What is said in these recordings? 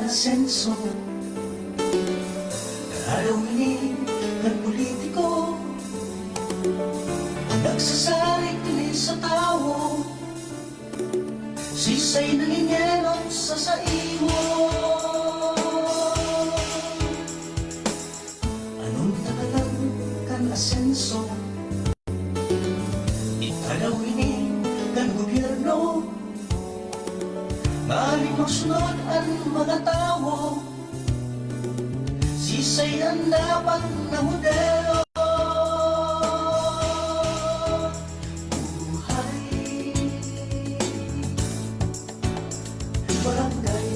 asenso, narawinin ng politiko, nagsasalig din sa tao, sisay ng inyero sa saiwo. Anong takalan kan asenso, itarawinin kan gobyerno, maaring magsunod ang mga tao, sisay ang dapat na modelo. Buhay barangay,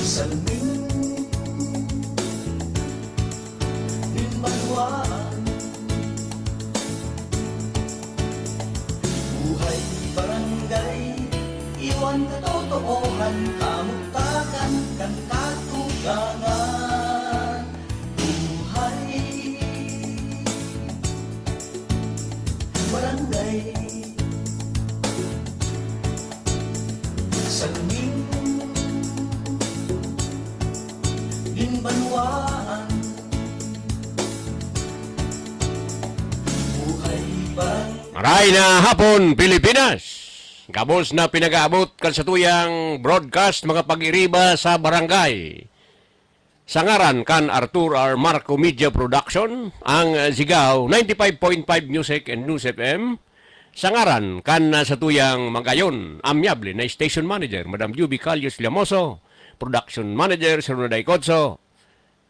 salming nimbanwaan. Buhay barangay, iwan katotohanan, kamugtakan kan katugangan. Buhay barangay, salming nimbanwaan. Buhay barangay. Maray na hapon, Pilipinas! Gabos na pinag-aabot kalsatuyang broadcast mga pag-iriba sa barangay. Sangaran kan Arthur R. Marco Media Production, ang Sigaw 95.5 Music and News FM. Sangaran kan satuyang magayon, amyable na Station Manager, Madam Juby Calius Llamoso, Production Manager, Sir Roday Codso.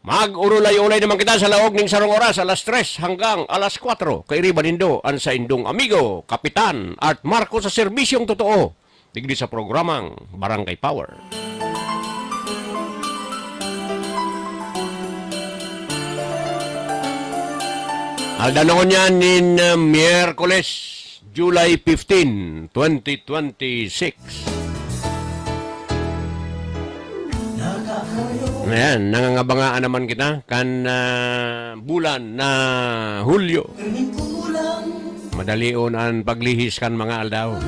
Mag-urulay-ulay naman kita sa laog ng sarong oras, alas 3 hanggang alas 4. Kairiban nindo ang sa indong amigo, Kapitan Art Marco sa serbisyong totoo. Digdi sa programang Barangay Power. Aldanon yan in Miyerkules, July 15, 2026. Ayan, nangangabangaan naman kita kan bulan na Hulyo. Madalion ang paglihis kan mga aldaw.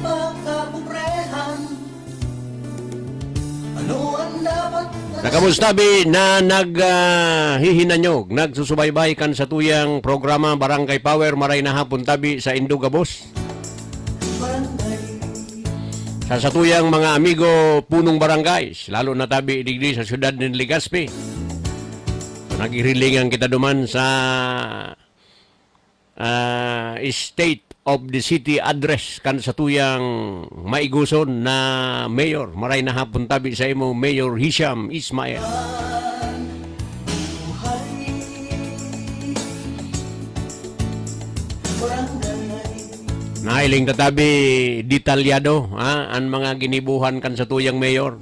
Nakamustabi na naghihinanyog, nagsusubaybay kan sa tuyang programa Barangay Power, maray na hapon tabi sa Indugabos. Sa satuyang mga amigo punong barangays, lalo na tabi digdi sa siyudad ng Legazpi. So, nag-irilingan kita duman sa State of the City address kan satuyang maiguson na mayor. Maray na hapon tabi sa imo, Mayor Hisham Ismail. Nailing tatabi detalyado ang mga ginibuhan kan sa tuyang mayor.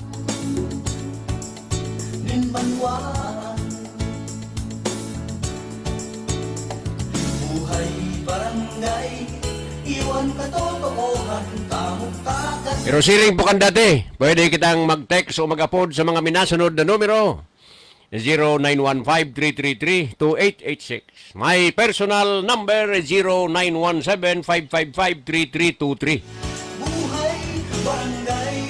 Buhay barangay, iwan katotohanan, kamugtakan. Pero siring po kan dati, pwede kitang mag-text o mag-upload sa mga minasunod na numero. 0915-333-2886. My personal number is 0917-555-3323. Buhay barangay.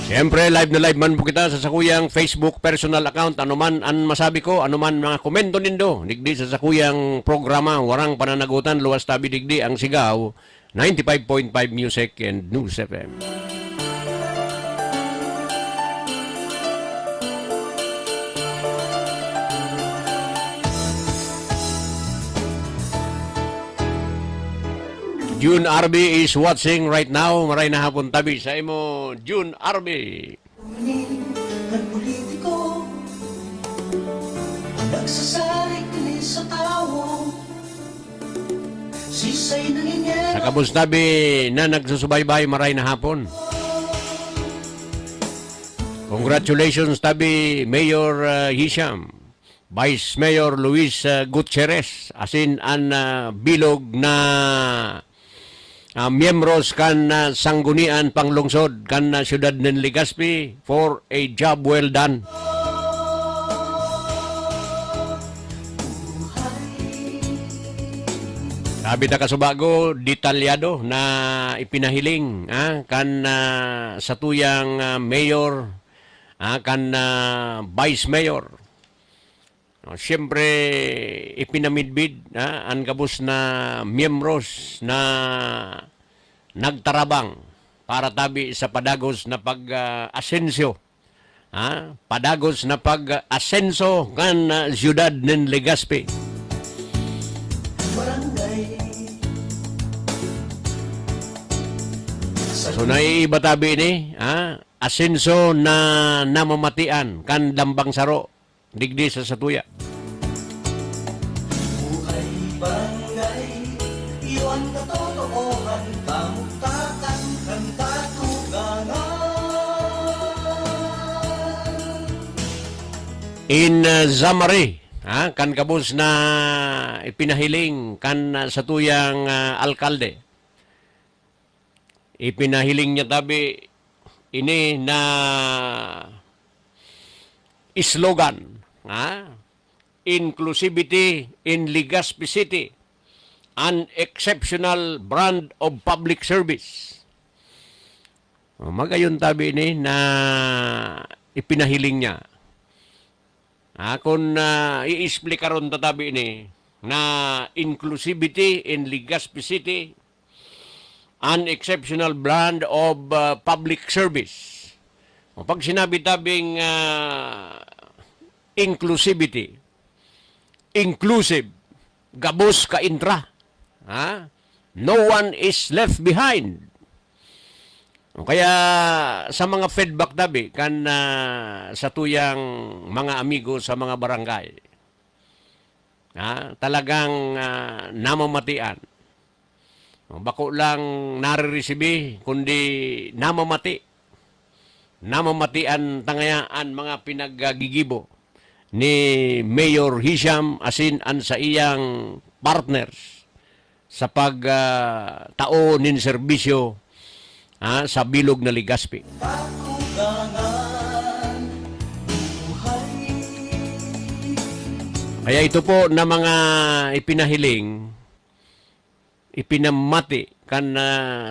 Siyempre, live na live man po kita sa sakuyang Facebook personal account. Ano man ang masabi ko, ano man mga komento nindo. Digdi sa sakuyang programa, warang pananagutan, luwas tabi digdi ang Sigaw 95.5 Music and News FM. June RB is watching right now. Maray na hapon tabi sa imo, June RB. Ng politiko, nagsasalig din sa tao, sisay ng inyero. Sa kabus tabi na nagsusubaybay, maray na hapon. Congratulations tabi, Mayor Hisham. Vice Mayor Luis Gutierrez. Asin ang bilog na miyembros kan sanggunian panglungsod kan siyudad ng Legazpi for a job well done. Sabi ta kasubago, detalyado na ipinahiling kan sa tuyang mayor, kan vice mayor. Siyempre, ipinamidbid ang gabos na miyembros na nagtarabang para tabi sa padagos na pag-asensyo. Padagos na pag-asenso kan siyudad ng Legazpi. Barangay So naiiba tabi ni, asenso na namamatian kan Dambang Saro, digdi sa Satuya. Buhay barangay, iwan katotohan, kamuktakan, kan katuganan. In Zamari, kan kabos na ipinahiling kan Satuyang alkalde. Ipinahiling niya tabi ini na slogan, inclusivity in Legazpi City, an exceptional brand of public service. Magayon tabi ini na ipinahiling niya. Kung i-explica ron tatabi ini na inclusivity in Legazpi City, an exceptional brand of public service. Pag sinabi tabing inclusivity, inclusive, gabos ka intra. No one is left behind. Kaya sa mga feedback tabi kan sa tuyang mga amigo sa mga barangay, talagang namamatian. Bako lang nariresibi, kundi namamatian tangayaan mga pinaggigibo ni Mayor Hisham asin an sa iyang partners sa pagtao nin serbisyo sa bilog na Legazpi. Katugangan, buhay. Kaya ito po na mga ipinahiling, ipinamati kan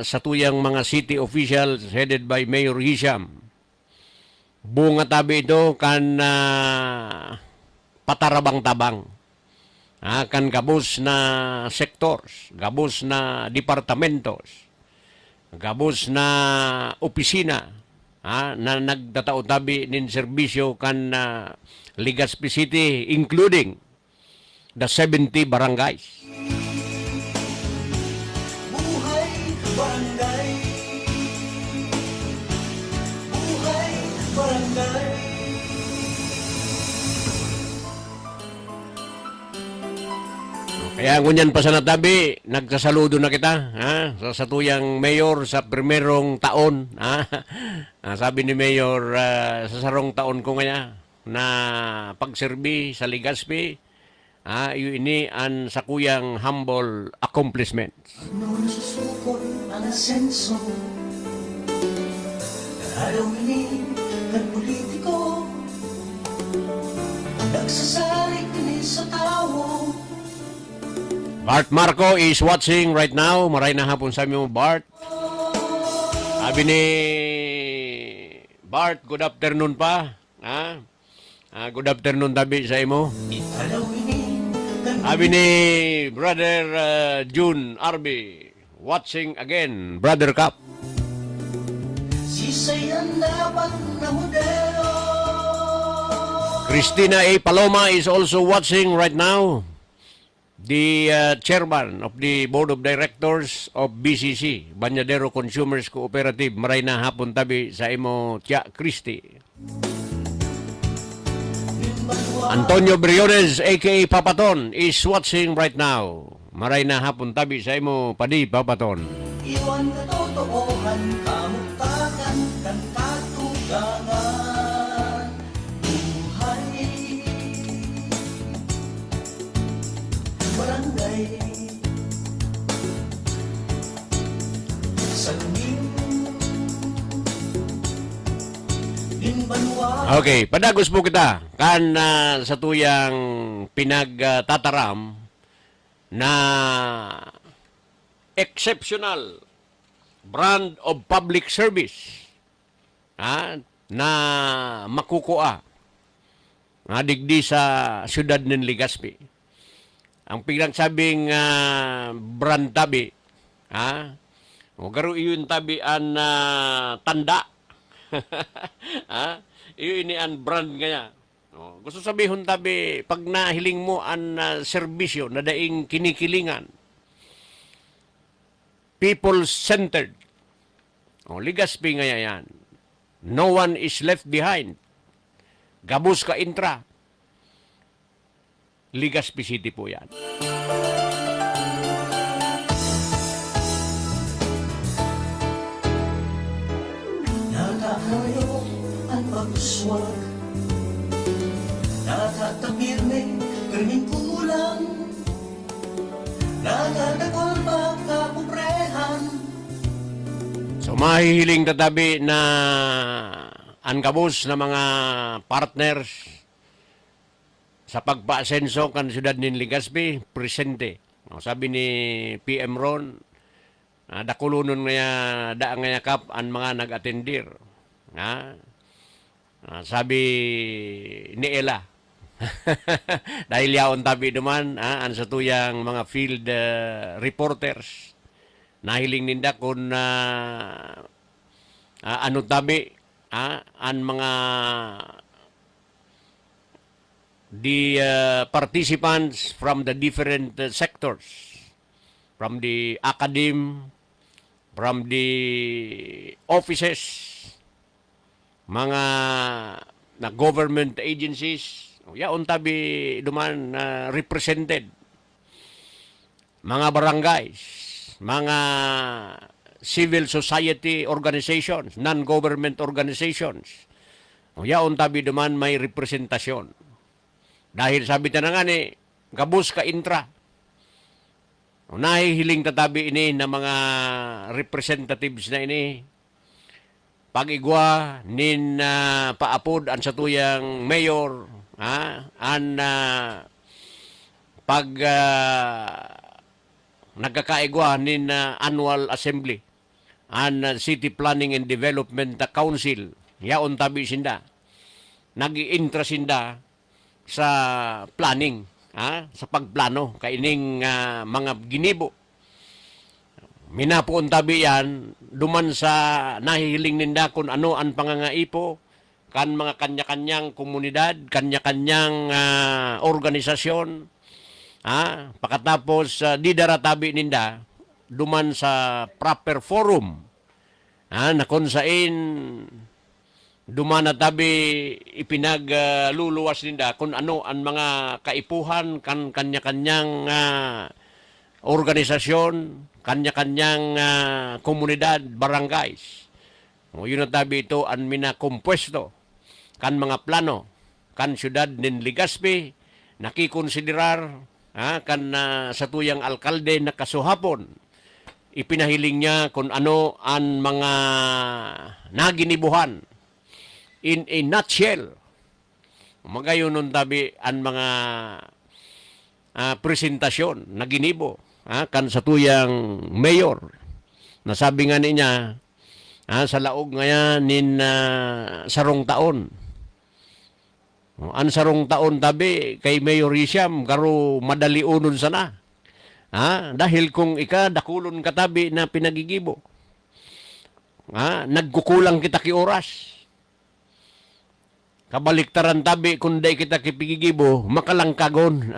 sa tuyang mga city officials headed by Mayor Hisham. Bunga tabi ito kan patarabang-tabang. Kan gabos na sectors, gabos na departamentos, gabos na opisina na nagtatao tabi nin serbisyo kan Legazpi City, including the 70 barangays. Buhay barangay, buhay barangay. Kaya ngunyan pa sa natabi, nagsasaludo na kita sa tuyang mayor sa primerong taon. Sabi ni Mayor, sa sarong taon ko nga na pagserbi sa Legazpi, ini ang sakuyang humble accomplishments. Ano nasusukot ang asenso? Narawinin ng politiko, nagsasalig din sa tao. Bart Marco is watching right now. Maray na hapon sa mo, Bart. Sabi ni Bart, good afternoon pa. Good afternoon tabi sa imo. Alawinin ng Sabi ni Brother June Arby, watching again, Brother Cap. sisayan laban na modelo. Christina A. Paloma is also watching right now. The chairman of the Board of Directors of BCC, Banyadero Consumers Cooperative, maray na hapon tabi sa imo Tia Christy. Antonio Briones, a.k.a. Papaton, is watching right now. Maray na hapon tabi sa imo Padi Papaton. Iwan katotohan, kamuktakan, kan katugangan. Buhay barangay, salunin din banwa. Okay, padagos po kita kan sa tuyang pinagtataram na exceptional brand of public service na makukuha nga digdi sa siyudad ng Legazpi. Ang pinagsabing brand tabi, o garo iyon tabi an tanda. Iyon ini an brand kaya. Gusto sabihin tabi, pag nahiling mo an serbisyo na daing kinikilingan, people-centered. Legazpi nga yan. No one is left behind. Gabos ka intra. Legazpi City po yan. Nakahayok ang pagsuswag, nakatapirme, perming kulang, nakadagol pa kapubrehan. So mahihiling tatabi na angkabos na mga partners sa pagpa-asenso kan siyudad ng Legazpi, presente. Sabi ni PM Ron, dakulunon nga da nga yakap ang mga nag-atendir. Sabi ni Ella, dahil yaon tabi naman, ang sa tuyang mga field reporters, nahiling ninda kung ano tabi, ang mga participants from the different sectors, from the academe, from the offices, mga na government agencies, yaon tabi duman represented, mga barangays, mga civil society organizations, non-government organizations. Yaon tabi duman may representasyon. Dahil sabi ta na nga ni, gabos ka intra. Nahihiling tatabi ini na mga representatives na ini, pag-igwa nin paapod ang satuyang mayor, pag nagkakaigwa nin annual assembly, an City Planning and Development Council, yaon tabi sinda, nag-i-intra sinda sa planning, sa pagplano, kaining mga ginibo. Minapuon tabi yan, duman sa nahihiling ninda kung ano ang pangangaipo, kan mga kanya-kanyang komunidad, kanya-kanyang organisasyon, pakatapos di daratabi ninda, duman sa proper forum, na kung sain dumana tabi ipinagluluwas ninda kung ano ang mga kaipuhan kan kanya-kanyang organisasyon, kanya-kanyang komunidad, barangays. Yun na tabi ito ang minakompuesto kan mga plano kan siyudad ng Legazpi, nakikonsiderar kan sa tuyang alkalde na kasuhapon, ipinahiling niya kung ano ang mga naginibuhan. In a nutshell, magayon nun tabi ang mga presentasyon na ginibo kan sa tuyang mayor. Nasabi nga niya sa laog ngayon nin sarong taon. Ang sarong taon tabi kay Mayor Isham garo madali unon sana. Dahil kung dakulon katabi na pinagigibo, nagkukulang kita ki oras. Kabaliktaran tabi kung day kita kipigigibo, makalangkagon.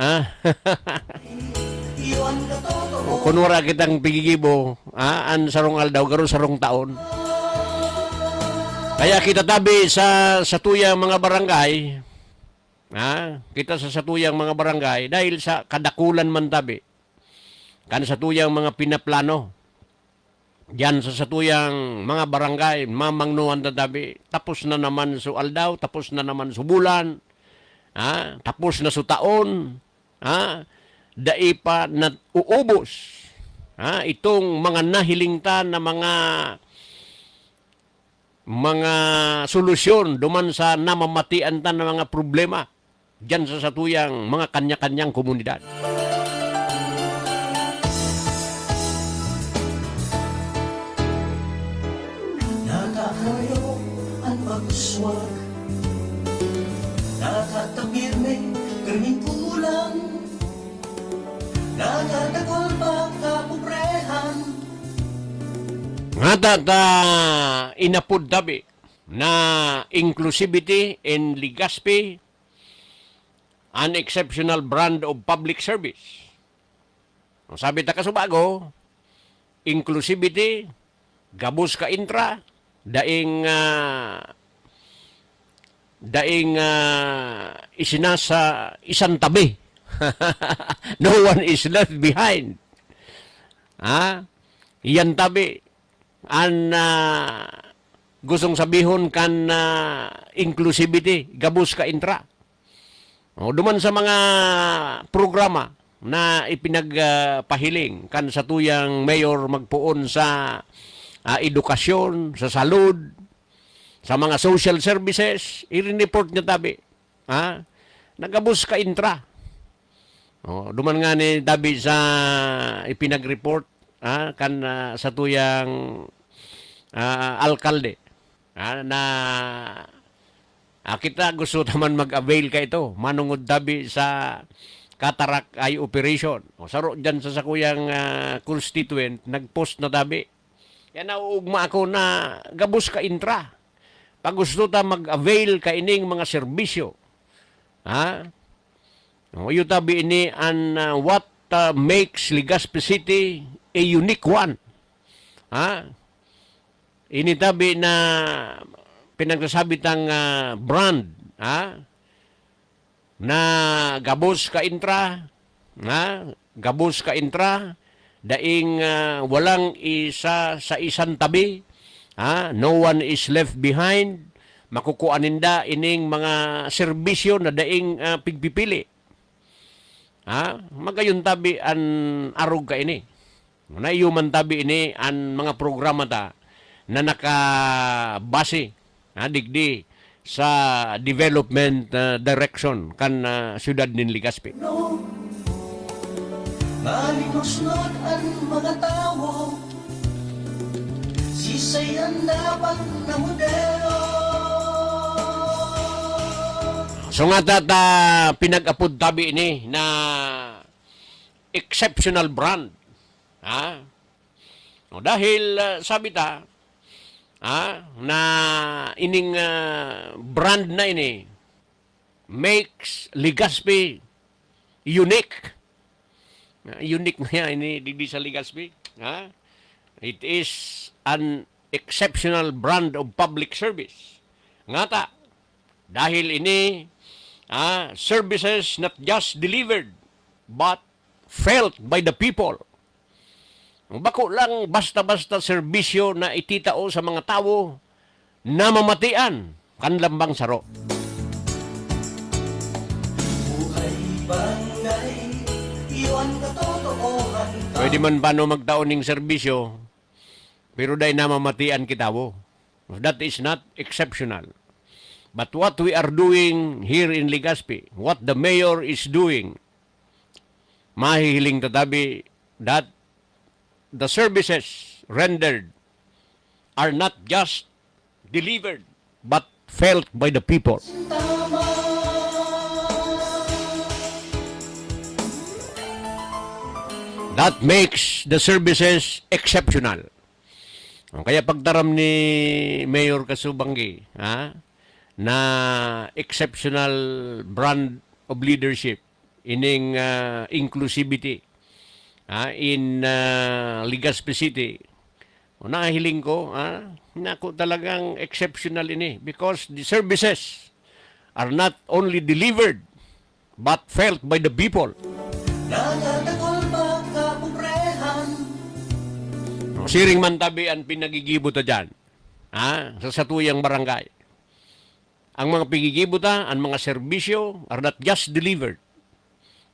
Kunwara kitang pigigibo, an sarong aldaw, garo sarong taon. Kaya kita tabi sa tuyang mga barangay, kita sa tuyang mga barangay, dahil sa kadakulan man tabi, kan sa tuyang mga pinaplano, diyan sa satuyang mga barangay, mamangnuan tatabi, tapos na naman su aldaw, tapos na naman su bulan, tapos na su taon, daipa na uubos, itong mga nahilingtan na mga solusyon duman sa namamatian tan na mga problema diyan sa satuyang mga kanya-kanyang komunidad. Hata ta inapod tabi na inclusivity in Legazpi, an exceptional brand of public service. Sabi ta kasubago, inclusivity, gabos ka intra, daing isinasa isang tabi. No one is left behind. Iyan tabi an gustong sabihon kan inclusivity, gabos ka intra. Duman sa mga programa na ipinagpahiling kan sa tuyang mayor magpuon sa edukasyon, sa salud, sa mga social services, i-report niya tabi. Nagabos ka intra. Duman nga ni tabi sa ipinag-report kan sa tuyang alkalde na kita gusto naman mag-avail ka ito. Manungod tabi sa cataract eye operation. Saro dyan sa sakuyang constituent, nag-post na tabi. Yan nauugma ako na gabos ka intra. Pag gusto ta mag-avail ka ining mga serbisyo. Yung tabi ini an what makes Legazpi City a unique one. Ini tabi na pinagsasabi tang brand, na gabos ka intra, gabos ka intra, daing walang isa sa isang tabi, no one is left behind, makukuaninda ining mga serbisyo na daing pigpipili. Magayon tabi an arog ka ini. Naiuman tabi ini an mga programa ta na nakabase digdi sa development direction kan siyudad nin Legazpi. No, malinusnod ang mga tao, sisayan dapat na modelo. So nga tata pinag-apod tabi ini na exceptional brand. Dahil sabi ta, na ining brand na ini makes Legazpi unique. Unique na ini di sa Legazpi. It is an exceptional brand of public service. Nga ta, dahil ini services not just delivered but felt by the people. Bako lang basta-basta serbisyo na ititao sa mga tao na mamatian kan lambang saro. Buhay barangay, iwan katotohanan ka. Pwede man ba no magtaon ng serbisyo, pero dahil na mamatian kitawo. That is not exceptional. But what we are doing here in Legazpi, what the mayor is doing, mahihiling tatabi that the services rendered are not just delivered but felt by the people. Tama. That makes the services exceptional. Kaya pagdaram ni Mayor Kasubanggi, na exceptional brand of leadership ining inclusivity in Legazpi City. Nahiling ko, naku talagang exceptional ini because the services are not only delivered but felt by the people. Nagatakol ba kapoprehan? Siring man tabi ang pinagigibot dyan, sa satuyang barangay. Ang mga pigigibota, ang mga serbisyo are not just delivered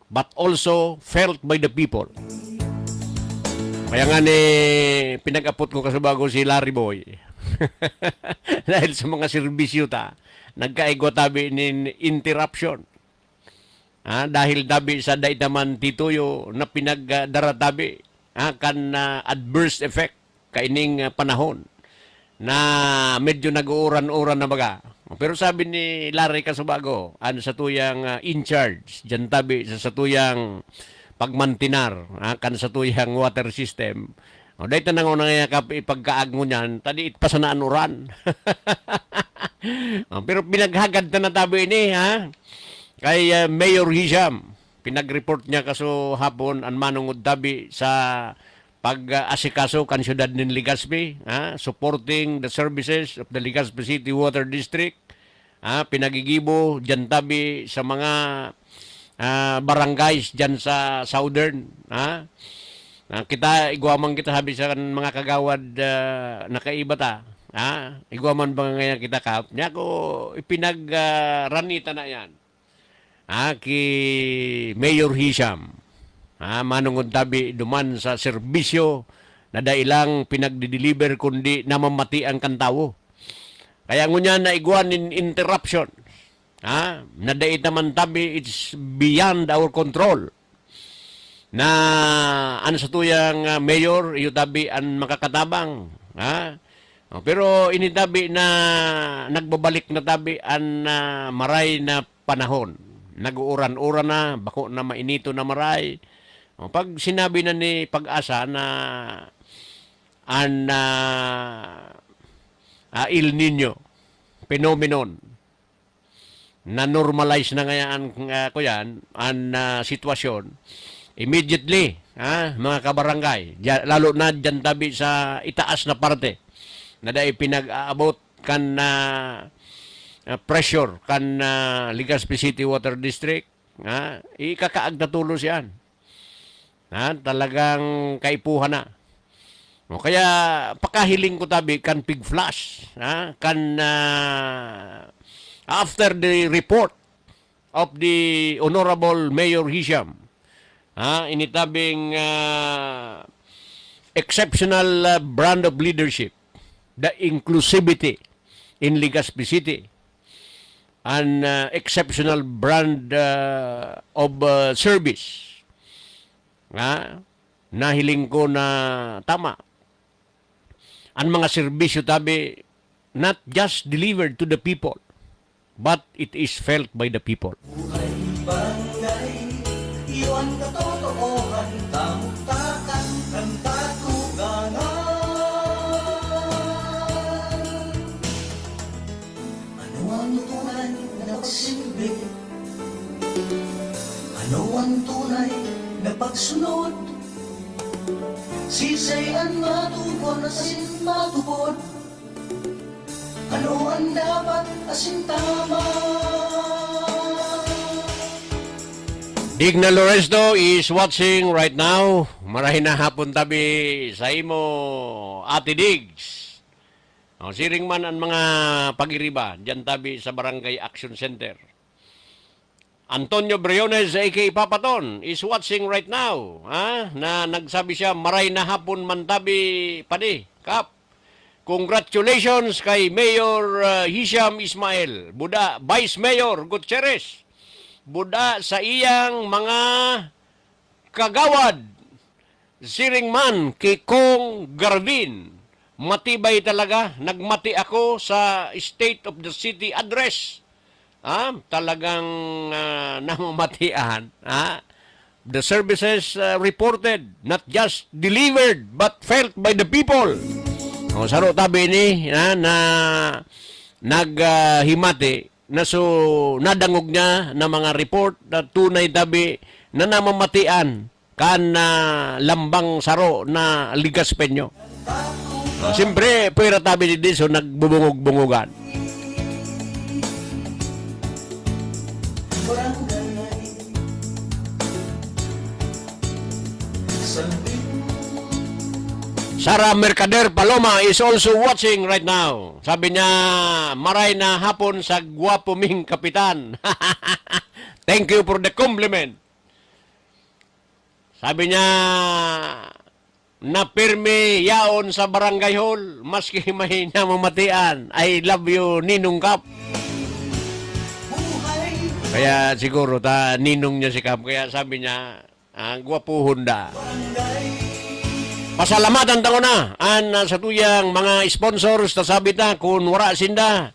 but also felt by the people. Kaya nga ni pinag-apot ko kasubago si Larry Boy. Dahil sa mga serbisyo ta, nagkaigwa tabi ni interruption. Dahil tabi sa daitaman tituyo na pinagdara tabi, kan adverse effect kaining panahon na medyo nag-uuran-uran na baga. Pero sabi ni Larry Kasubago, sa tuyang in charge, dyan tabi sa tuyang pagmantinar, kan sa tuyang water system, O, dahil tanang na nga ipagkaag mo niyan, tadi itpasanaan uran. Pero pinaghagad na natabi ini, ha? Kay Mayor Hisham, pinag-report niya kaso hapon ang manungod tabi sa pag-asikaso kan syudad ng Legazpi, supporting the services of the Legazpi City Water District, pinagigibo dyan tabi sa mga barangays dyan sa southern, kita iguaman kita sabi sa mga kagawad nakaibata, iguaman ba ngayon kita kap niya ko ipinagranita na yan ki Mayor Hisham, manungod tabi duman sa serbisyo na dailang pinagdi-deliver kundi namamati ang kantawo. Kaya ngunya na iguan in interruption, na dait naman tabi it's beyond our control. Na ano sa tuyang mayor, iyo tabi ang makakatabang. Pero initabi na nagbabalik na tabi ang maray na panahon. Nag-uuran-uran na, bako na mainito na maray. Pag sinabi na ni Pag-asa na ang El Nino phenomenon na normalize na ngayon ang sitwasyon, immediately, mga kabarangay, lalo na dyan tabi sa itaas na parte, na dahil pinag-aabot kan pressure kan Legazpi City Water District, ikakaag na tulos yan. Talagang kaipuhan na. Kaya pakahiling ko tabi kan pig flash, after the report of the Honorable Mayor Hisham, initabing exceptional brand of leadership, the inclusivity in Legazpi City, an exceptional brand of service. Nahiling ko na tama. Ang mga serbisyo tabi not just delivered to the people, but it is felt by the people. Buhay barangay, iyon katotohanan, tamutakan, ng katuganan. Ano ang tunay na nagsilbi? Ano ang tunay na pagsunod? Sisayan matupon, asin matupod. Ano ang dapat asin tama? Digna Lorenzo is watching right now. Marahin na hapon tabi sa imo, Ate Diggs. Siring man ang mga pag-iriba dyan tabi sa Barangay Action Center. Antonio Briones, a.k.a. Papaton, is watching right now. Na nagsabi siya, maray na hapon man tabi padi, Kap. Congratulations kay Mayor Hisham Ismail, Buda, Vice Mayor Gutierrez, Buda sa iyang mga kagawad, siring man kay Kong Garvin. Matibay talaga, nagmati ako sa State of the City address. Talagang namamatian. The services reported, not just delivered, but felt by the people. Saro tabi ni na naghimati na so nadangog niya na mga report na tunay tabi na namamatian kan lambang saro na Ligaspenyo. Siyempre, pwera tabi ni so nagbubungog-bungugan. Barangay, salbing Sara Mercader Paloma is also watching right now. Sabi niya, maray na hapon sa gwapo ming kapitan. Thank you for the compliment. Sabi niya, napirmi yaon sa barangay hall, maski may namamatian. I love you, Ninong Kap. buhay. Kaya siguro, ninong niya si Kap. Kaya sabi niya, gwapuhon da. Pasalamatan tango na sa tuyang mga sponsors na sabi ta kung wara sinda,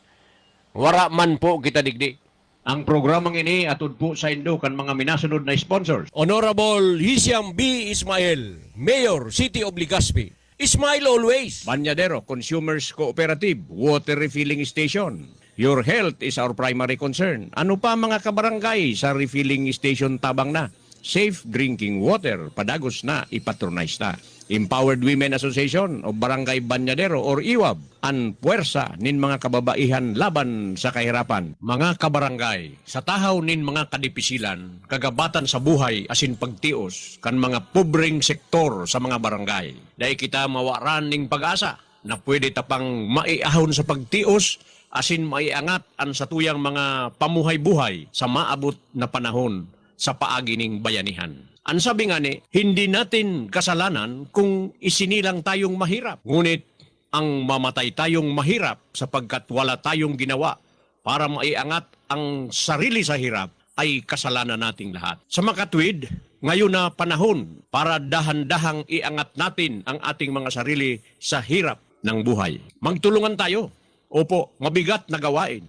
wara man po kita digdi. Ang programang ini atod po sa indo kan mga minasunod na sponsors. Honorable Hisham B. Ismail, Mayor, City of Legazpi. Smile always. Banyadero Consumers Cooperative Water Refilling Station. Your health is our primary concern. Ano pa mga kabarangay sa refilling station tabang na? Safe drinking water, padagos na, ipatronize na. Empowered Women Association o Barangay Banyadero or IWAB, ang puwersa nin mga kababaihan laban sa kahirapan. Mga kabarangay, sa tahaw nin mga kadipisilan, kagabatan sa buhay asin pagtios, kan mga pobreng sektor sa mga barangay. Dahil kita mawaran ning pag-asa na pwede tapang maiahon sa pagtios, asin maiangat ang satuyang mga pamuhay-buhay sa maabot na panahon sa paagi ning bayanihan. Ang sabi nga ni, hindi natin kasalanan kung isinilang tayong mahirap. Ngunit ang mamatay tayong mahirap sapagkat wala tayong ginawa para maiangat ang sarili sa hirap ay kasalanan nating lahat. Sa makatwid, ngayon na panahon para dahan-dahang iangat natin ang ating mga sarili sa hirap ng buhay. Magtulungan tayo. Opo, mabigat na gawain.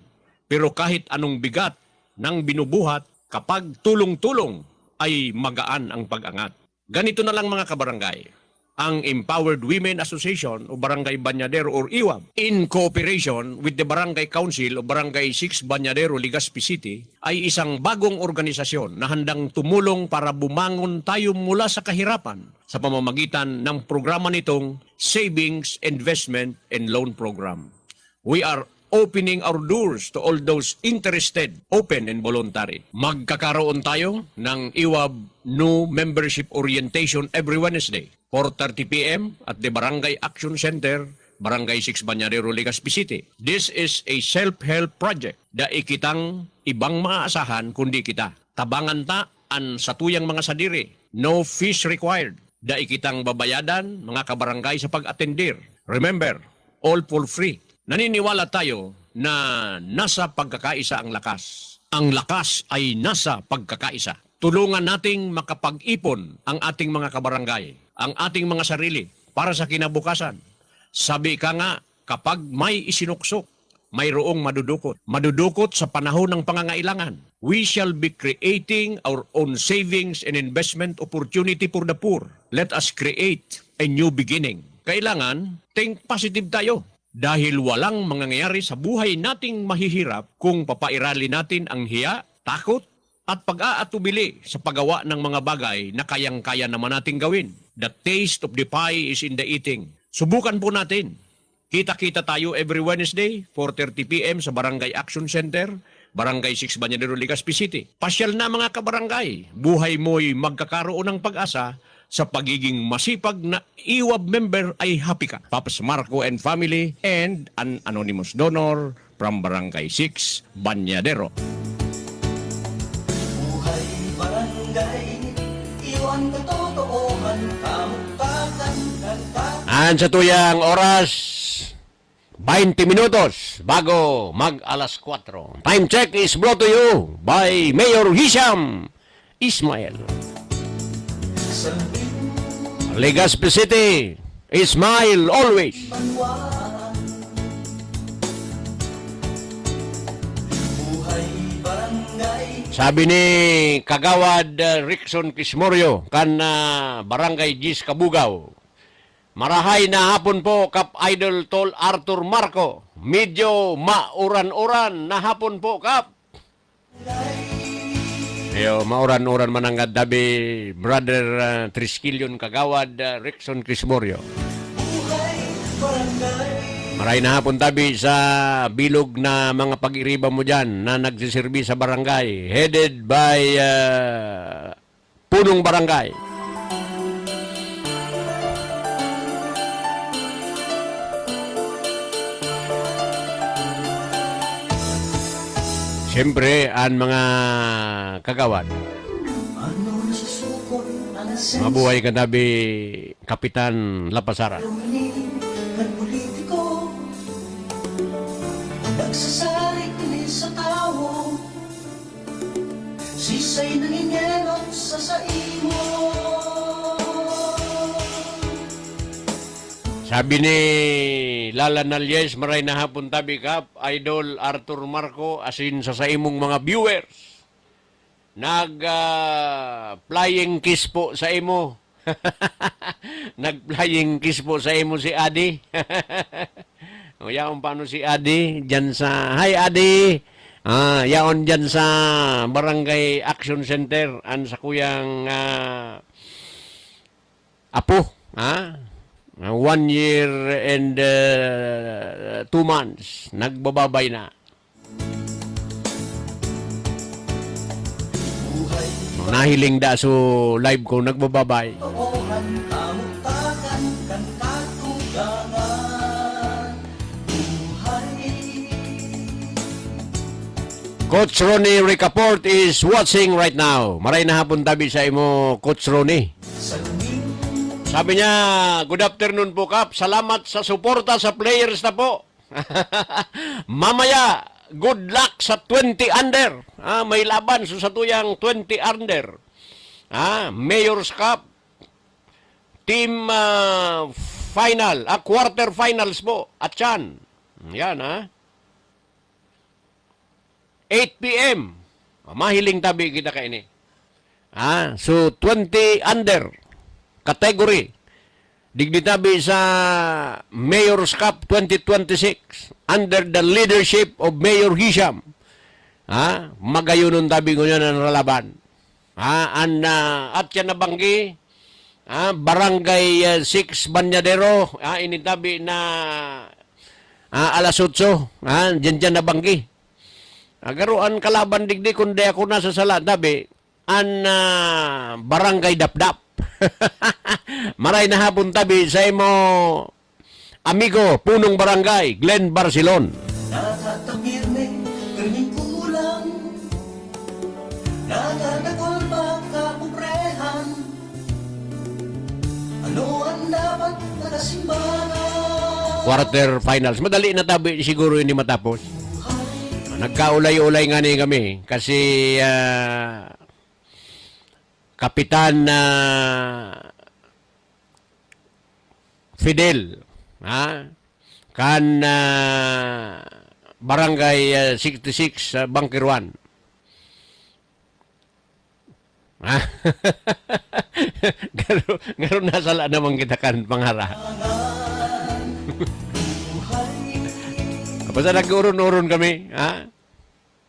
Pero kahit anong bigat ng binubuhat, kapag tulong-tulong, ay magaan ang pag-angat. Ganito na lang mga kabarangay. Ang Empowered Women Association o Barangay Banyadero or IWAB in cooperation with the Barangay Council o Barangay 6 Banyadero, Legazpi City ay isang bagong organisasyon na handang tumulong para bumangon tayo mula sa kahirapan sa pamamagitan ng programa nitong Savings, Investment and Loan Program. We are opening our doors to all those interested, open and voluntary. Magkakaroon tayo ng IWAB New Membership Orientation every Wednesday, 4:30 p.m. at the Barangay Action Center, Barangay 6 Banyadero, Legazpi City. This is a self-help project da ikitang ibang maaasahan kundi kita. Tabangan ta ang satuyang mga sadiri. No fees required. Da ikitang babayadan mga kabarangay sa pag-atendir. Remember, all for free. Naniniwala tayo na nasa pagkakaisa ang lakas. Ang lakas ay nasa pagkakaisa. Tulungan nating makapag-ipon ang ating mga kabarangay, ang ating mga sarili para sa kinabukasan. Sabi ka nga, kapag may isinuksok, mayroong madudukot. Madudukot sa panahon ng pangangailangan. We shall be creating our own savings and investment opportunity for the poor. Let us create a new beginning. Kailangan, think positive tayo. Dahil walang mangyayari sa buhay nating mahihirap kung papairali natin ang hiya, takot, at pag-aatubili sa paggawa ng mga bagay na kayang-kaya naman nating gawin. The taste of the pie is in the eating. Subukan po natin. Kita-kita tayo every Wednesday, 4:30 p.m. sa Barangay Action Center, Barangay 6 Banyadero, Legazpi City. Pasyal na mga kabarangay. Buhay mo'y magkakaroon ng pag-asa sa pagiging masipag na IWAB member ay happy ka. Paps Marco and family and an anonymous donor from Barangay 6, Banyadero. Buhay barangay, iwan katotohanan, kamukhakan, nagpapalala. An sa tuyang oras, 20 minutos bago mag alas 4. Time check is brought to you by Mayor Hisham Ismail. Legazpi City, smile always. Buhay barangay, Sabi ni Kagawad Rickson Kismorio kan Barangay Gis Kabugaw. Marahay na hapon po Kap Idol Tol Arthur Marco. Medyo mauran-uran na hapon po Kap. Yo, mauran-uran manangad dabi Brother Triskelion Kagawad Rickson Kismorio. buhay barangay. Maray na hapon tabi sa bilog na mga pag-iriba mo dyan na nagsiserbi sa barangay. Headed by Punong Barangay. Siyempre, ang mga kagawad. Ano nasusukot ang asenso? Mabuhay ka tabi Kapitan Lapasara. Luminig ng politiko, nagsasalig ni sa tao, sisay nangingenot sa saimo. Sabi ni Lala Nalyes, maray na hapon tabi Kap, Idol Arthur Marco, asin sa imong mga viewers. Nag flying kiss po sa imo Nag-flying kiss po sa imo si Adi. O yaon paano si Adi dyan sa Hi Adi. Yaon dyan sa Barangay Action Center an sa kuyang apo. 1 year and 2 months. Nagbababay na. Buhay Nahiling da so live ko nagbababay. toohan, kamutakan, kan katugangan. Buhay Coach Ronnie Ricaport is watching right now. Maray na hapon tabi sa imo, Coach Ronnie. sa luming Sabi niya, good afternoon po, Kap. Salamat sa suporta sa players na po. Mamaya, good luck sa 20 under. May laban so sa tuyang 20 under. Mayor's Cup. Team final, quarter finals po. At yan. Yan, 8 p.m. Mahiling tabi kita kaini. So 20 under category. Dignitabi sa Mayor's Cup 2026 under the leadership of Mayor Hisham. Magayunon tabi ko niya ng lalaban. At yan nabanggi, Barangay 6 Banyadero, initabi na alas 8, dyan nabanggi. Agaruan kalaban digdi kundi ako nasa sala tabi, Barangay Dapdap. Maray na hapon tabi sa imo amigo, punong barangay, Glenn Barcelon. nakatamirme, kaming kulang. Nakadagol magkapubrehan. Ano ang dapat nakasimbahan? Quarter finals. Madali na tabi siguro hindi matapos. Nagkaulay-ulay nga ni kami kasi Kapitan Fidel kan Barangay 66 Bangkiruan. Garo nasala naman kita kan pangara. Basta nag-uron-uron kami,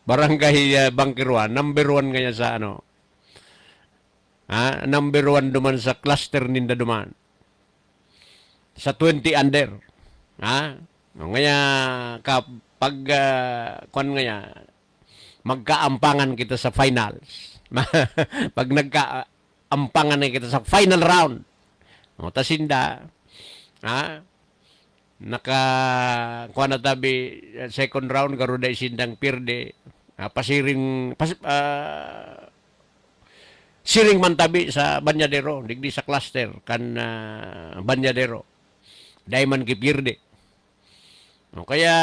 Barangay Bangkiruan, number 1 kanya sa number 1 duman sa cluster ninda duman. Sa 20 under. Ngaya kapag kwan ngaya magkaampangan kita sa finals. Pag nagkaampangan na kita sa final round. Tasinda, kuha na tabi second round karon day sindang pirde siring man tabi sa Banyadero digdi sa cluster kan Banyadero day man gipirde kaya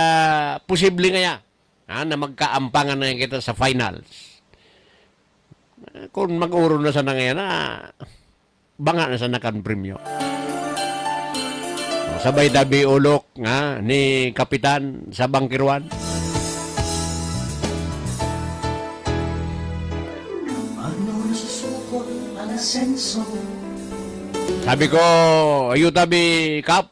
posible nga na magkaampangan na kita sa finals kung mag-uro na sa ngayon banga na sa nakan premyo. Sabay tabi ulok ni Kapitan sa Bangkiruan. Ano nasusukot ang asenso? Sabi ko, ayo tabi Kap,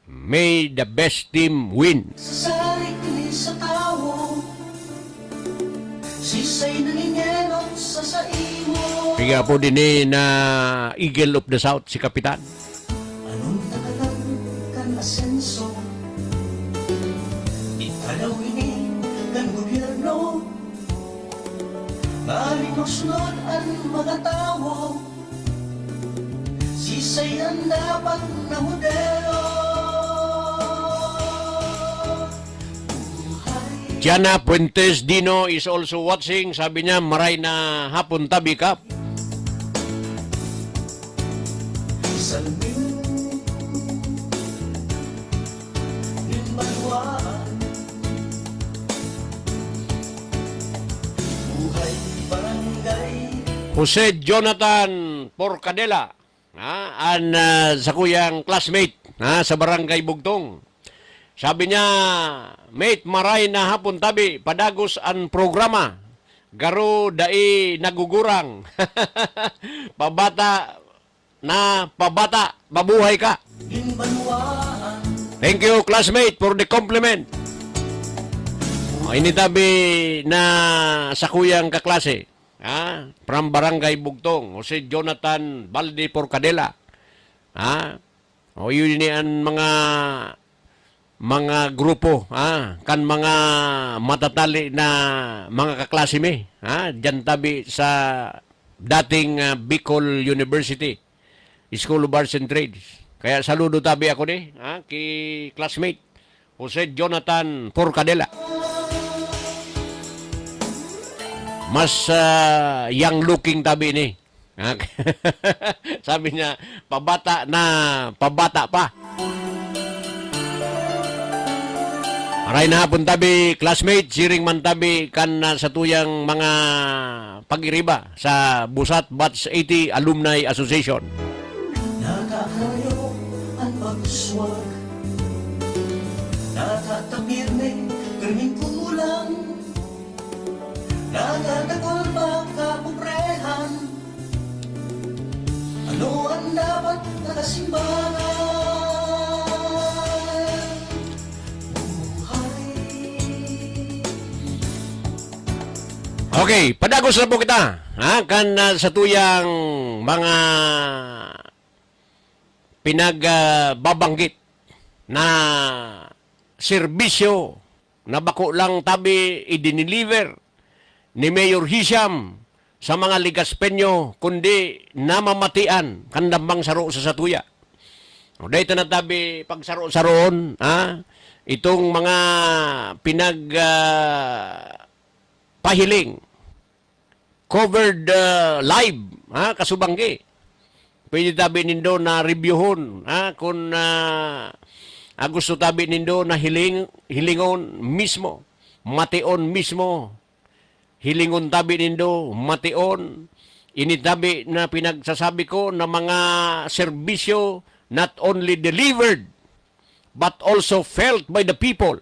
may the best team win. Sasalig ni sa tao, sisay nangingenot sa saimo. Piga po din na Eagle of the South si Kapitan. Anong tagalan kan asenso? Italaw ini kan gobyerno. Maling magsunod ang mga tao. Sisay ang dapat na modelo. Buhay Tiana Puentes Dino is also watching. Sabi niya, maray na hapon tabi Kap. salming Limbaluan. Buhay barangay. Jose Jonathan Porcadela, sa kuyang classmate sa Barangay Bugtong. Sabi niya, mate, maray na hapon tabi, padagos ang programa. Garo dai nagugurang. Pabata na pabata, mabuhay ka. Inbanwaan Thank you, classmate, for the compliment. Initabi na sa kuyang kaklase, from Barangay Bugtong, Jose Jonathan Balde Porcadela. O yun ni ang mga grupo, kan mga matatali na mga kaklase mi, dyan tabi sa dating Bicol University, School of Arts and Trades. Kaya saludo tabi ako ni, kay classmate, Jose Jonathan Porcadela. Mas young looking tabi ni. Sabi niya, pabata pa. Aray na hapon tabi, classmate, siring man tabi kan sa tuyang mga pag-iriba sa Busat Batch 80 Alumni Association. nakakayo ang pagsuswag natatamir ni karming kulang nakadagol ba kapoprehan ano ang dapat nakasimbangan buhay Okay, padagos na po kita. Kan sa tuyang mga pinagbabanggit na serbisyo na bako lang tabi idiniliver ni Mayor Hisham sa mga ligaspenyo kundi namamatian kandambang saro sa satuya. O dahito na tabi pagsaro-saroon, itong mga pahiling covered live, kasubanggi. Pwede tabi nindo na reviewon, kung gusto tabi nindo na hilingon mismo, mation mismo, hilingon tabi nindo, mation, initabi na pinagsasabi ko na mga serbisyo not only delivered, but also felt by the people.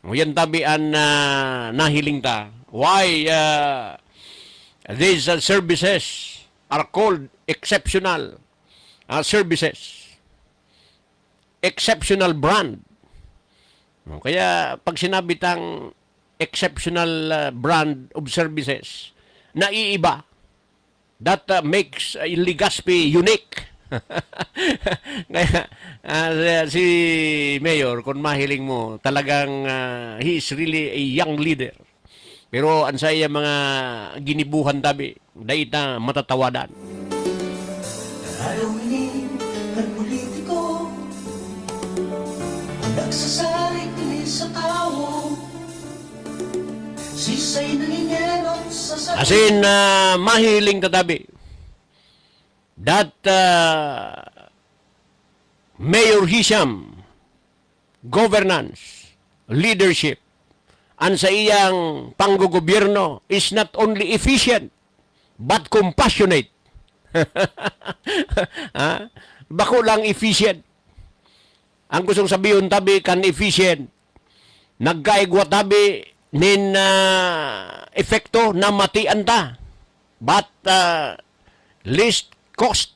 O yan tabi ang nahiling ta. Why these services are called exceptional services. Exceptional brand. Kaya pag sinabi tang exceptional brand of services, naiiba. That makes Legazpi unique. Kaya si Mayor, kung mahiling mo, talagang he is really a young leader. Pero ang sa iya mga ginibuhan tabi, daita matatawadan. Ayaw ini ng politiko nagsasalig ni sa tao sisay nangingenot sa Asin mahiling tatabi. That Mayor Hisham governance, leadership, ang sa iyang panggogobyerno is not only efficient, but compassionate. Bako lang efficient. Ang gustong sabihin tabi kan efficient, nagkaigwa tabi nin efekto na matian ta. But least cost,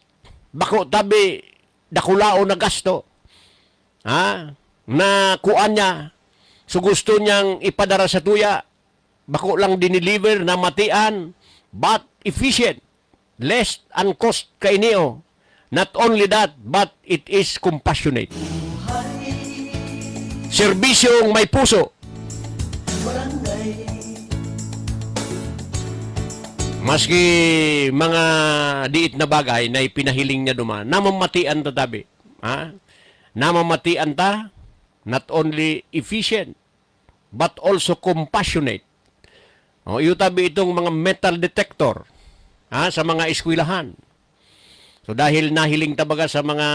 bako tabi dakulao na gasto. Na kuan niya, so gusto niyang ipadara sa tuya, bako lang diniliver na matian, but efficient, less and cost kay niyo. Not only that, but it is compassionate. Serbisyong may puso. barangay. Maski mga diit na bagay na ipinahiling niya duman, namamatian ta tabi. Namamatian ta, not only efficient, but also compassionate. Iyo tabi itong mga metal detector sa mga eskwelahan. So dahil nahiling tabaga sa mga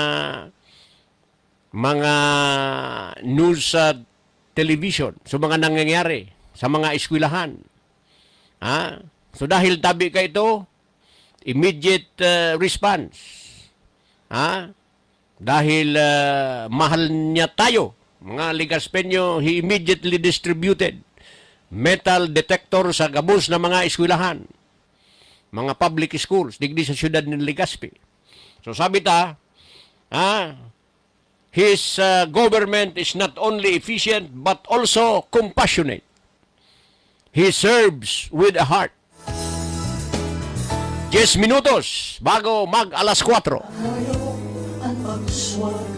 news sa television, so mga nangyayari sa mga eskwelahan. So dahil tabi ka ito, immediate response. Dahil mahal niya tayo, mga Legazpenyo, he immediately distributed metal detector sa gabos na mga eskwelahan, mga public schools, digdi sa siyudad ng Legazpi. So sabi ta, his government is not only efficient but also compassionate. He serves with a heart. 10 minutos bago mag alas 4. Ayaw ang pagsuswag.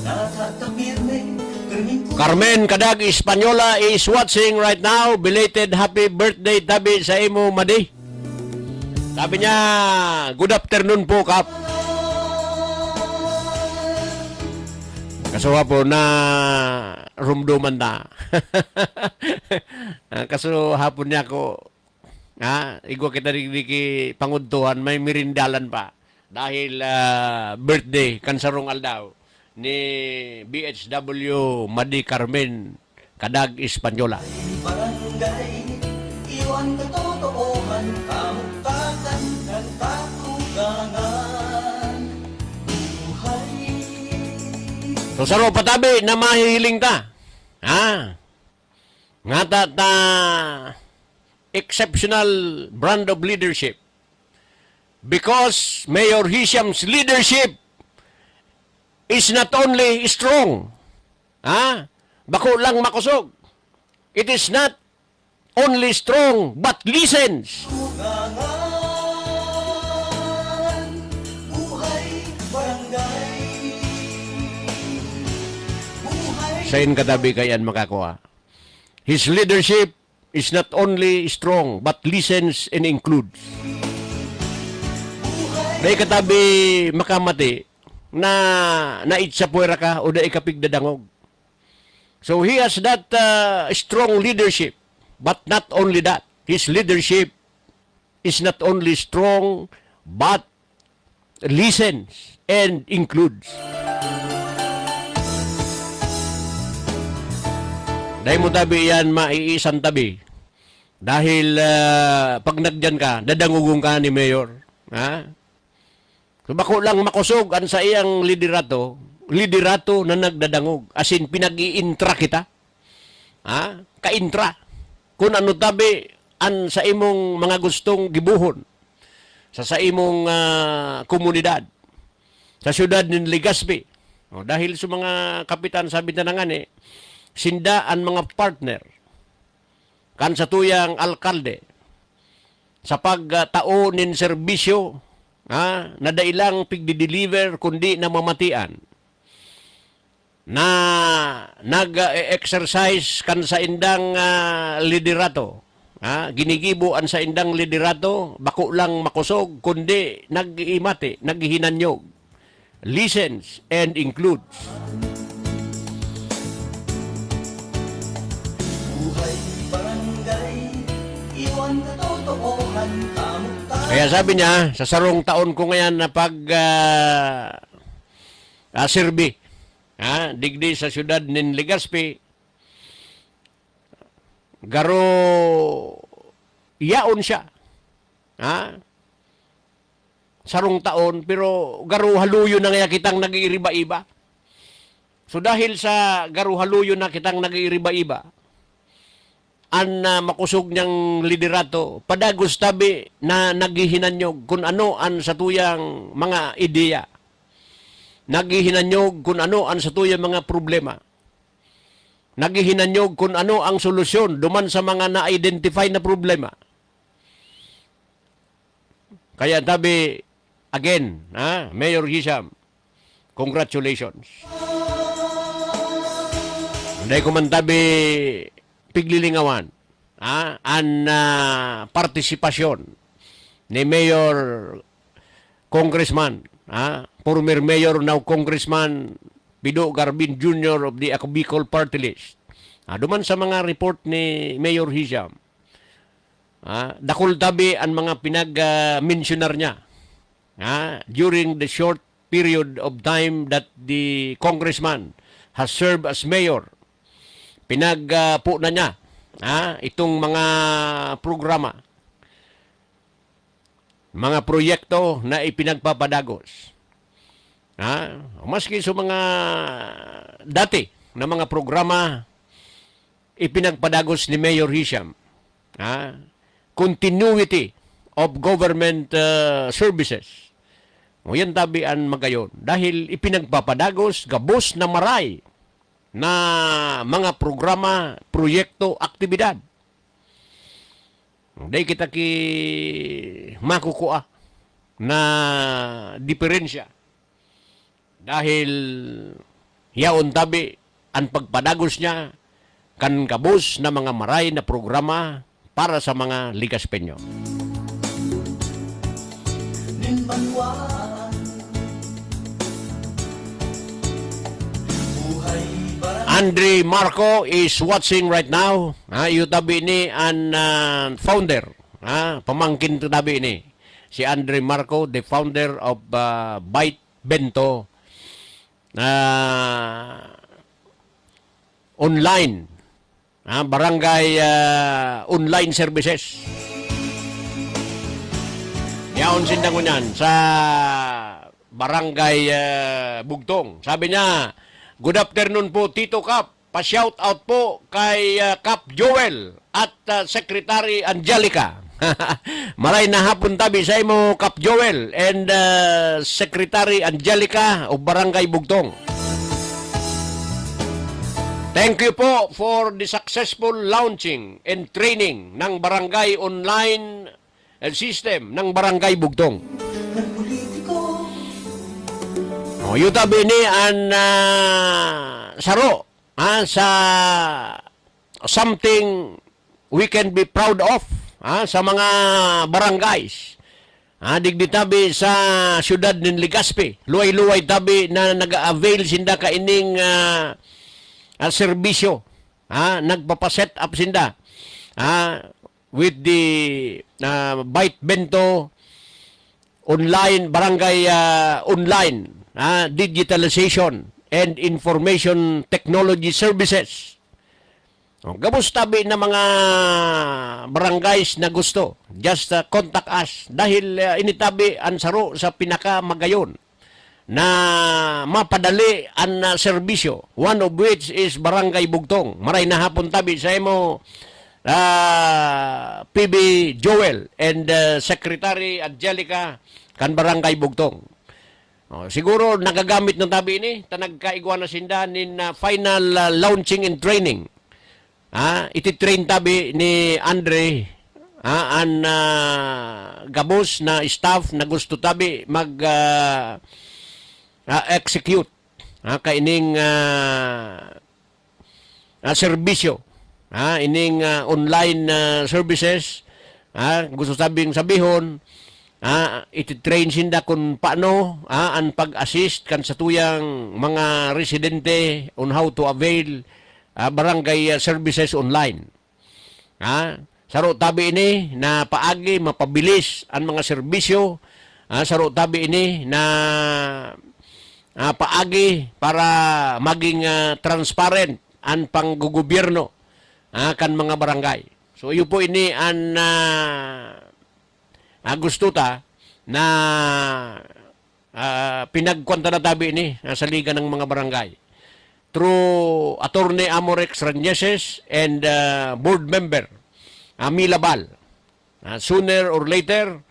Natatamirme, karming ko. Carmen Kadag Espanyola is watching right now. Belated happy birthday tabi sa imo, Madi. Sabi niya, good afternoon po, Kap. Kaso po na rumduman na. Kaso hapon niya ko, igwa kita di panguntuhan, may mirindalan pa. Dahil birthday, kansarong aldaw ni BHW Madi Carmen Kadag Espanyola. Barangay, iwan katotohan, kamukatan, nagtatugangan. Buhay. So saro patabi na mahihiling ta. Nga ta exceptional brand of leadership. Because Mayor Hisham's leadership is not only strong, bako lang makusog. It is not only strong but listens. Tugangan, buhay, barangay. Buhay. Sa katabi kayan makakuha. His leadership is not only strong but listens and includes. Dahil katabi makamati na naitsa puwera ka o da ikapig dadangog. So he has that strong leadership. But not only that, his leadership is not only strong but listens and includes. Dahil mo tabi yan maiisang tabi. Dahil pag nagdyan ka, dadangugong ka ni Mayor. So bako lang makusog ang sa iyang liderato na nagdadangog. As in, pinag-iintra kita. Kaintra. Kung ano tabi, an sa imong mga gustong gibuhon. Sa imong komunidad. Sa syudad ng Legazpi. Dahil sa mga kapitan, sabi na nga sinda ang mga partner. Kan sa tuyang alkalde. Sa pagtao nin serbisyo, na dailang pigdi-deliver kundi na mamatian. Na nag-exercise kan sa indang liderato. Ginigibo an sa indang liderato, bako lang makusog, kundi nag-iimati, naghihinanyog. Listens and includes. Buhay, barangay, iwan katotohan, kamuktan. Kaya sabi niya, sa sarong taon ko ngayon na sirbi, digdi sa syudad ng Legazpi, garo yaon siya. Sarong taon, pero garo haluyo na nga kitang nag-iiba-iba. So dahil sa garo haluyo na kitang nag-iiba-iba, an makusog niyang liderato, padagos tabi na naghihinanyog kung ano an sa tuyang mga ideya. Naghihinanyog kung ano ang sa tuyang mga problema. Naghihinanyog kung ano ang solusyon duman sa mga na-identify na problema. Kaya tabi, again, Mayor Hisham, congratulations. Dahil ko man tabi, piglilingawan, ang partisipasyon ni Mayor Congressman, former Mayor, now Congressman Pido Garbin Jr. of the Bicol Party List. Duman sa mga report ni Mayor Hisham, dakol tabi ang mga pinag-mentionar niya during the short period of time that the congressman has served as mayor. Pinagpo na niya itong mga programa, mga proyekto na ipinagpapadagos. Maski sa mga dati na mga programa ipinagpadagos ni Mayor Hisham. Continuity of government services O yan tabian magayon. Dahil ipinagpapadagos, gabos na maray na mga programa, proyekto, aktibidad. Dahil kita ki makukuha na diferensya. Dahil yaon tabi ang pagpadagos niya kan kabus na mga maray na programa para sa mga likas penyo. Ninbanwaan Buhay barangay Andre Marco is watching right now. Yung tabi ni ang founder. Pamangkin to tabi ni. Si Andre Marco, the founder of Byte Bento online. Barangay online services. Yaon sindang yan sa Barangay Bugtong. Sabi niya, good afternoon po Tito Kap. Pa-shout out po kay Kap Joel at Secretary Angelica. Maray na hapon tabi sa imo Kap Joel and Secretary Angelica of Barangay Bugtong. Thank you po for the successful launching and training ng barangay online system ng Barangay Bugtong. ng politiko Yung tabi ni an saro sa something we can be proud of sa mga barangays. Digdi tabi sa siyudad ng Legazpi. Luway-luway tabi na nag-avail sinda ka ining serbisyo. Nagpapaset up sinda. With the Byte Bento online, barangay online, digitalization and information technology services. Gabos tabi na mga barangays na gusto, just contact us dahil initabi ang saro sa pinakamagayon na mapadali ang serbisyo, one of which is Barangay Bugtong. Maray na hapon tabi sa imo PB Joel and Secretary Angelica kan Barangay Bugtong. Siguro nagagamit ng tabi ini tanagkaigwa na sinda nin final launching and training. Iti-train tabi ni Andre ang gabos na staff na gusto tabi mag execute kaining serbisyo. Ining online services, gusto sabihon, iti-train sinda kung paano ang pag-assist kan sa tuyang mga residente on how to avail barangay services online. Saro tabi ini na paagi, mapabilis ang mga serbisyo. Saro tabi ini na paagi para maging transparent ang panggugobyerno kan mga barangay. So iyo po ini ang gusto ta na pinagkwanta na tabi ini sa Liga ng mga Barangay through Attorney Amorex Ranyeses and board member Mila Bal. Sooner or later,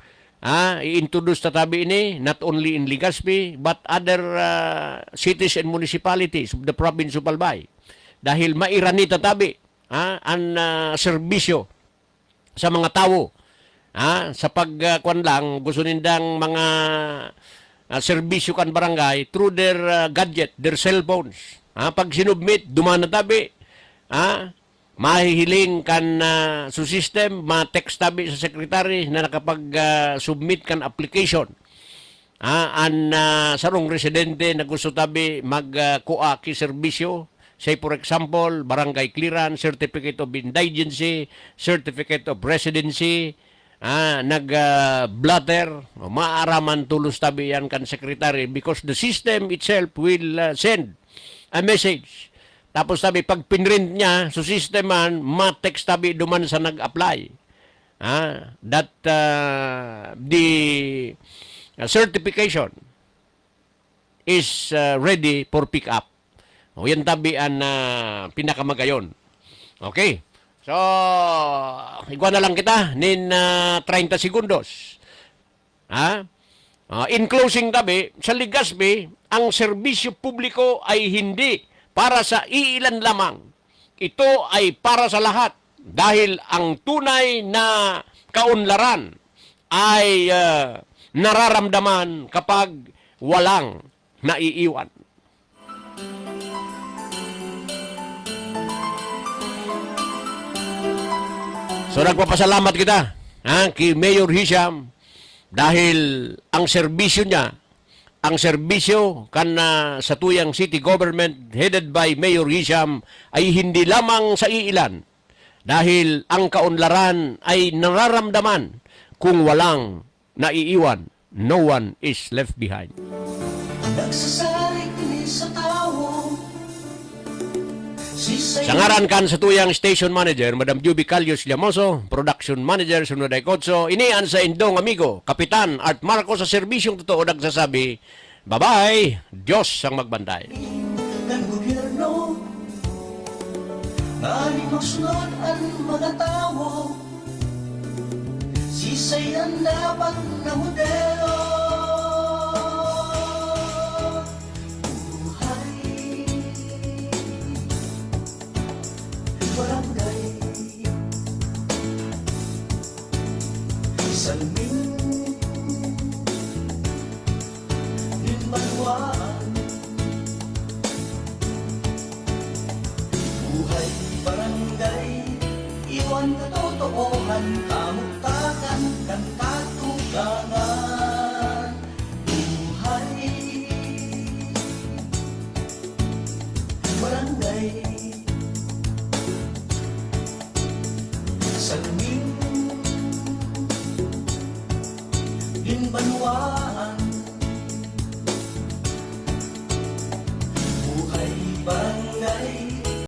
i-introduce na tabi ini not only in Legazpi but other cities and municipalities of the province of Albay. Dahil mairani tabi ang serbisyo sa mga tao. Sa pagkuan lang, gusto nindang mga serbisyo kan barangay through their gadget, their cellphones. Pag sinubmit, dumana tabi. Mahihiling kan sa system, ma-text tabi sa secretary na nakapag-submit kan application. Ang sarong residente na gusto tabi mag-kuha ki serbisyo. Say for example, barangay clearance, certificate of indigency, certificate of residency, nag-blatter, maaraman tulos tabi yan kan secretary because the system itself will send a message. Tapos tabi, pag pinrint niya sa system man, ma-text tabi duman sa nag-apply. That the certification is ready for pick up. Yan tabi ang pinakamagayon. Okay. So, igwa na lang kita nin 30 segundos. In closing tabi, sa Legazpi, ang serbisyo publiko ay hindi para sa iilan lamang. Ito ay para sa lahat dahil ang tunay na kaunlaran ay nararamdaman kapag walang naiiwan. So nagpapasalamat kita kay Mayor Hisham dahil ang serbisyo niya, ang serbisyo sa tuyang city government headed by Mayor Hisham ay hindi lamang sa iilan dahil ang kaunlaran ay nararamdaman kung walang naiiwan. No one is left behind. Nagsasalig ni sa tao. Sa ngaran kan sa tuyang station manager, Madam Juby Calios Llamoso, production manager Sunod Aikotso, inian sa indong amigo, Kapitan Art Marcos sa serbisyong totoo nagsasabi, bye-bye, Diyos ang magbantay. Ng gobyerno, maaaring magsunod ang mga tao. Sisay ang dapat na modelo. Barangay Salmin Linbanwaan Buhay barangay Iwan katotohan Kamuktakan ng katugangan Buhay barangay Salmin Linbanwaan